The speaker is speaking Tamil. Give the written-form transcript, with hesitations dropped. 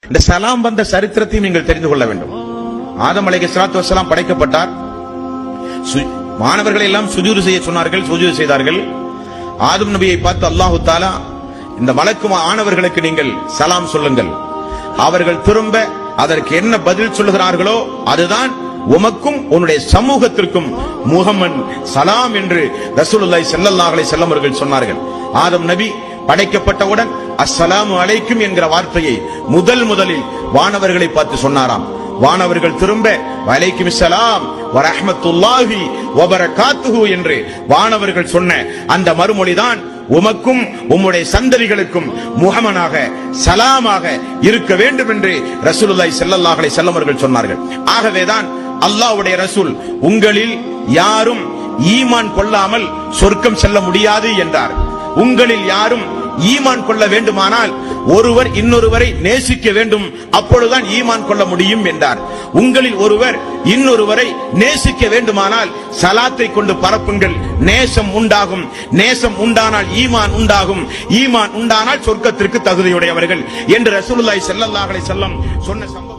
இந்த சலாம் வந்த சரித்திரத்தையும் நீங்கள் தெரிந்து கொள்ள வேண்டும். ஆதம் அலைஹிஸ்ஸலாத்து வஸ்ஸலாம் படைக்கப்பட்டார். மாணவர்களை எல்லாம் சுஜூது செய்ய சொன்னார்கள், சுஜூது செய்தார்கள். ஆதம் நபியை பார்த்து அல்லாஹு தஆலா, இந்த மலக்கு ஆணவர்களுக்கு நீங்கள் சலாம் சொல்லுங்கள், அவர்கள் திரும்ப அதற்கு என்ன பதில் சொல்லுகிறார்களோ அதுதான் உமக்கும் உன்னுடைய சமூகத்திற்கும் முஹம்மது சலாம் என்று ரசூலுல்லாஹி ஸல்லல்லாஹு அலைஹி வஸல்லம் அவர்கள் சொன்னார்கள். ஆதம் நபி படைக்கப்பட்டவுடன் அஸ்ஸலாமு அலைக்கும் என்கிற வார்த்தையை முதலில் வானவர்களை பார்த்து சொன்னாராம். வானவர்கள் திரும்ப வலைக்கும் ஸலாம் வ ரஹ்மத்துல்லாஹி வ பரகாத்துஹு என்று வானவர்கள் சொன்ன அந்த மறுமொழிதான் உமக்கும் உம்முடைய சந்ததிகளுக்கும் முஹம்மனாக சலாமாக இருக்க வேண்டும் என்று ரசூலுல்லாஹி ஸல்லல்லாஹு அலைஹி வஸல்லம் அவர்கள் சொன்னார்கள். ஆகவேதான் அல்லாஹ்வுடைய ரசூல், உங்களில் யாரும் ஈமான் கொள்ளாமல் சொர்க்கம் செல்ல முடியாது என்றார். உங்களில் யாரும் ஈமான் கொள்ள வேண்டுமானால் ஒருவர் இன்னொருவரை நேசிக்க வேண்டும், அப்பொழுதுதான் ஈமான் கொள்ள முடியும் என்றார். உங்களில் ஒருவர் இன்னொருவரை நேசிக்க வேண்டுமானால் சலாத்தை கொண்டு பரப்புங்கள், நேசம் உண்டாகும். நேசம் உண்டானால் ஈமான் உண்டாகும், ஈமான் உண்டானால் சொர்க்கத்திற்கு தகுதியுடையவர்கள் என்று ரசூலுல்லாஹி ஸல்லல்லாஹு அலைஹி வஸல்லம் சொன்ன சம்பவம்.